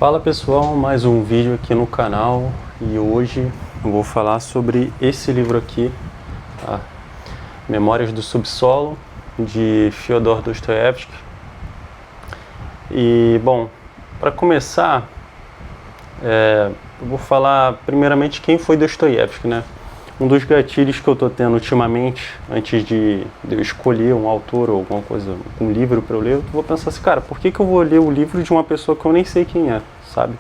Fala pessoal, mais um vídeo aqui no canal e hoje eu vou falar sobre esse livro aqui, tá? Memórias do Subsolo, de Fyodor Dostoiévski. E bom, para começar, eu vou falar primeiramente quem foi Dostoiévski, né? Um dos gatilhos que eu tô tendo ultimamente, antes de eu escolher um autor ou alguma coisa, um livro para eu ler, eu vou pensar assim, cara, por que eu vou ler o livro de uma pessoa que eu nem sei quem é, sabe?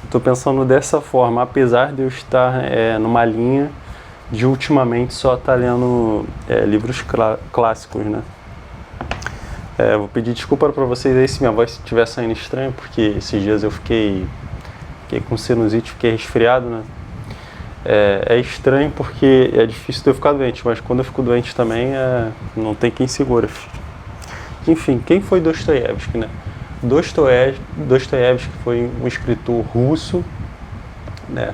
Eu tô pensando dessa forma, apesar de eu estar numa linha de ultimamente só estar lendo livros clássicos, né? Vou pedir desculpa para vocês aí se minha voz estiver saindo estranha, porque esses dias eu fiquei com sinusite, fiquei resfriado, né? É estranho porque é difícil de eu ficar doente, mas quando eu fico doente também não tem quem segura. Enfim, quem foi Dostoiévski, né? Dostoiévski foi um escritor russo, né?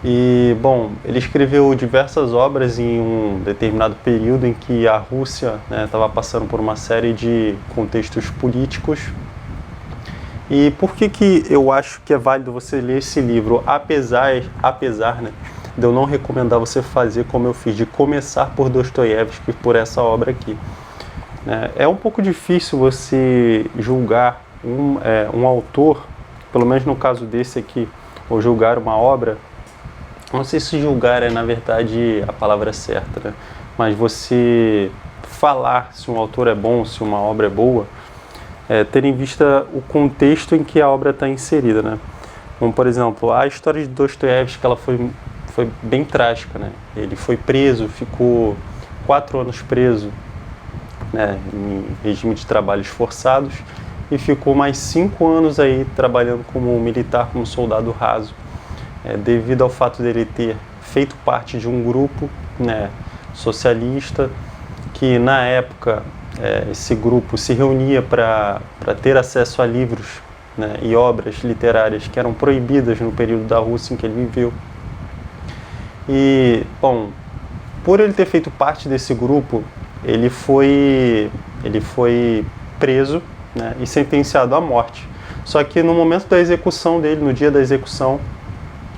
E, bom, ele escreveu diversas obras em um determinado período em que a Rússia estava passando por uma série de contextos políticos. E por que eu acho que é válido você ler esse livro, apesar né, de eu não recomendar você fazer como eu fiz, de começar por Dostoiévski, por essa obra aqui. É um pouco difícil você julgar um autor, pelo menos no caso desse aqui, ou julgar uma obra. Não sei se julgar é, na verdade, a palavra certa, né? Mas você falar se um autor é bom, se uma obra é boa, ter em vista o contexto em que a obra está inserida, né? Como, por exemplo, a história de Dostoiévski, ela foi bem trágica, né? Ele foi preso, ficou 4 anos preso, né, em regime de trabalhos forçados, e ficou mais 5 anos aí trabalhando como militar, como soldado raso, devido ao fato dele ter feito parte de um grupo, né, socialista, que na época esse grupo se reunia para ter acesso a livros, né, e obras literárias que eram proibidas no período da Rússia em que ele viveu. E, bom, por ele ter feito parte desse grupo, ele foi preso, né, e sentenciado à morte. Só que no momento da execução dele, no dia da execução,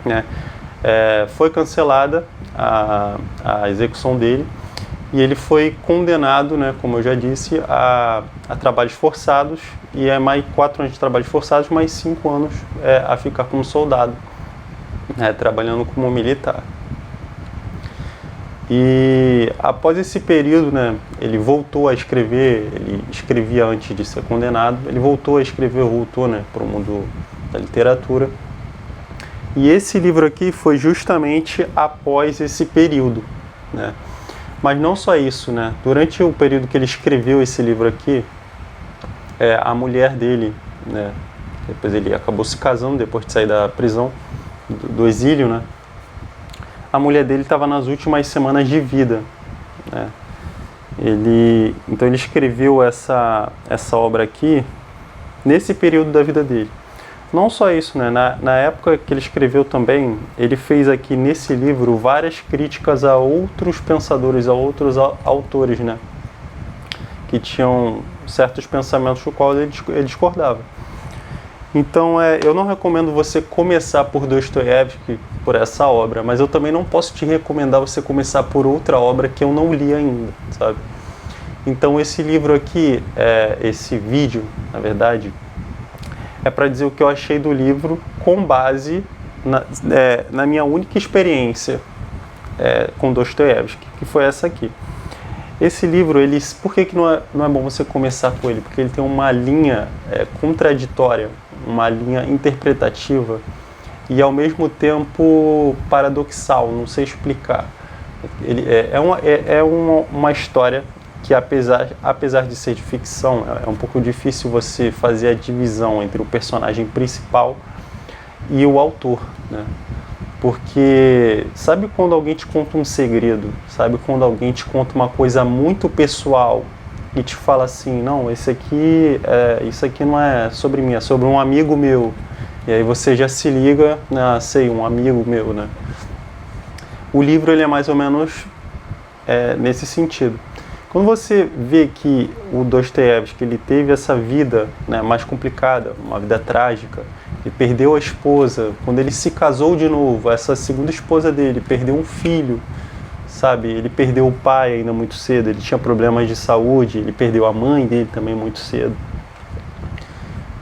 né, foi cancelada a execução dele. E ele foi condenado, né, como eu já disse, a trabalhos forçados, e mais 4 anos de trabalhos forçados, mais 5 anos a ficar como soldado, trabalhando como militar. E após esse período, né, ele voltou a escrever, ele escrevia antes de ser condenado, ele voltou a escrever, voltou, né, para o mundo da literatura. E esse livro aqui foi justamente após esse período, né? Mas não só isso, né? Durante o período que ele escreveu esse livro aqui, a mulher dele, né? Depois ele acabou se casando, depois de sair da prisão, do exílio, né? A mulher dele estava nas últimas semanas de vida, né? Então ele escreveu essa obra aqui nesse período da vida dele. Não só isso, né? Na época que ele escreveu também, ele fez aqui nesse livro várias críticas a outros pensadores, a outros autores, né? Que tinham certos pensamentos do qual ele discordava. Então, eu não recomendo você começar por Dostoiévski, por essa obra, mas eu também não posso te recomendar você começar por outra obra que eu não li ainda, sabe? Então, esse livro aqui, esse vídeo, na verdade, é para dizer o que eu achei do livro com base na minha única experiência com Dostoiévski, que foi essa aqui. Esse livro, por que não é bom você começar por ele? Porque ele tem uma linha contraditória, uma linha interpretativa e ao mesmo tempo paradoxal, não sei explicar. Ele uma história que apesar de ser de ficção, é um pouco difícil você fazer a divisão entre o personagem principal e o autor, né? Porque sabe quando alguém te conta um segredo, sabe quando alguém te conta uma coisa muito pessoal e te fala assim, não, isso aqui não é sobre mim, é sobre um amigo meu, e aí você já se liga, sei, um amigo meu, né? O livro ele é mais ou menos nesse sentido. Quando você vê que o Dostoiévski ele teve essa vida, né, mais complicada, uma vida trágica, ele perdeu a esposa, quando ele se casou de novo, essa segunda esposa dele perdeu um filho, sabe? Ele perdeu o pai ainda muito cedo, ele tinha problemas de saúde, ele perdeu a mãe dele também muito cedo.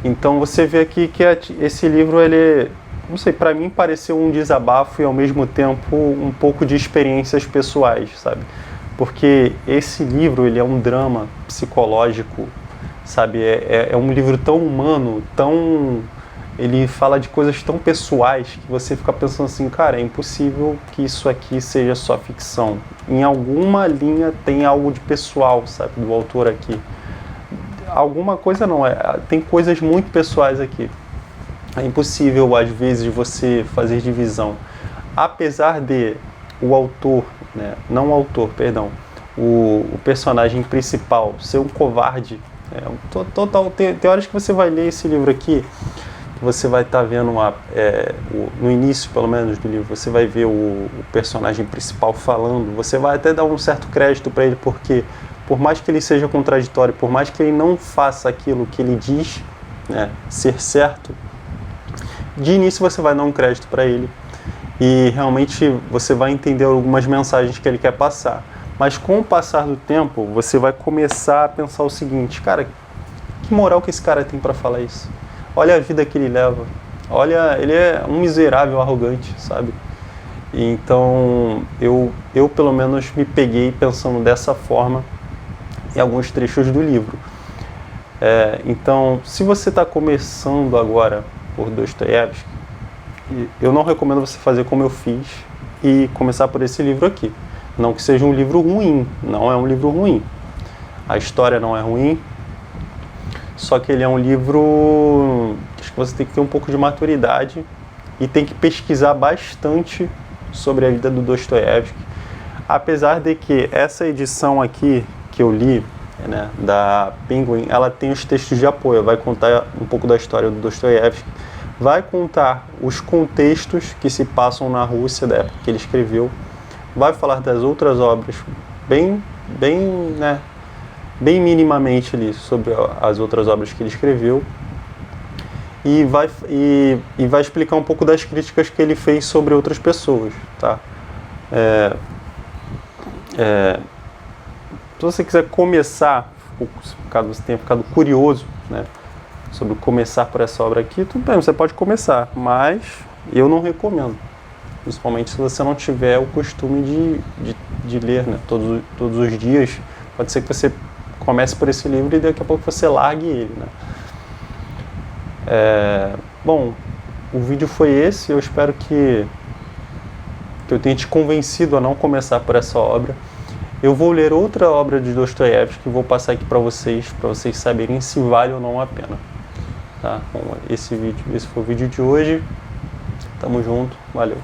Então você vê aqui que esse livro, ele, não sei, para mim pareceu um desabafo e ao mesmo tempo um pouco de experiências pessoais, sabe? Porque esse livro, ele é um drama psicológico, sabe? É um livro tão humano, ele fala de coisas tão pessoais que você fica pensando assim, cara, é impossível que isso aqui seja só ficção. Em alguma linha tem algo de pessoal, sabe, do autor aqui. Alguma coisa não, tem coisas muito pessoais aqui. É impossível, às vezes, você fazer divisão. Apesar de o autor, né, não o autor, perdão, o personagem principal ser um covarde, total. Tem horas que você vai ler esse livro aqui, você vai estar vendo no início, pelo menos, do livro, você vai ver o personagem principal falando, você vai até dar um certo crédito para ele, porque por mais que ele seja contraditório, por mais que ele não faça aquilo que ele diz, né, ser certo, de início você vai dar um crédito para ele e realmente você vai entender algumas mensagens que ele quer passar. Mas com o passar do tempo, você vai começar a pensar o seguinte, cara, que moral que esse cara tem para falar isso? Olha a vida que ele leva, olha, ele é um miserável arrogante, sabe? Então, eu pelo menos me peguei pensando dessa forma em alguns trechos do livro. Então, se você está começando agora por Dostoiévski, eu não recomendo você fazer como eu fiz e começar por esse livro aqui. Não que seja um livro ruim, não é um livro ruim. A história não é ruim, só que ele é um livro que você tem que ter um pouco de maturidade e tem que pesquisar bastante sobre a vida do Dostoiévski. Apesar de que essa edição aqui que eu li, né, da Penguin, ela tem os textos de apoio, vai contar um pouco da história do Dostoiévski, vai contar os contextos que se passam na Rússia da época que ele escreveu, vai falar das outras obras bem minimamente ali sobre as outras obras que ele escreveu e vai explicar um pouco das críticas que ele fez sobre outras pessoas, tá? Se você quiser começar, caso você tenha ficado curioso, né, sobre começar por essa obra aqui, tudo bem, você pode começar, mas eu não recomendo, principalmente se você não tiver o costume de ler, né, todos os dias. Pode ser que você comece por esse livro e daqui a pouco você largue ele, né? Bom, o vídeo foi esse, eu espero que eu tenha te convencido a não começar por essa obra. Eu vou ler outra obra de Dostoiévski que vou passar aqui para vocês saberem se vale ou não a pena. Tá? Bom, esse foi o vídeo de hoje. Tamo junto, valeu.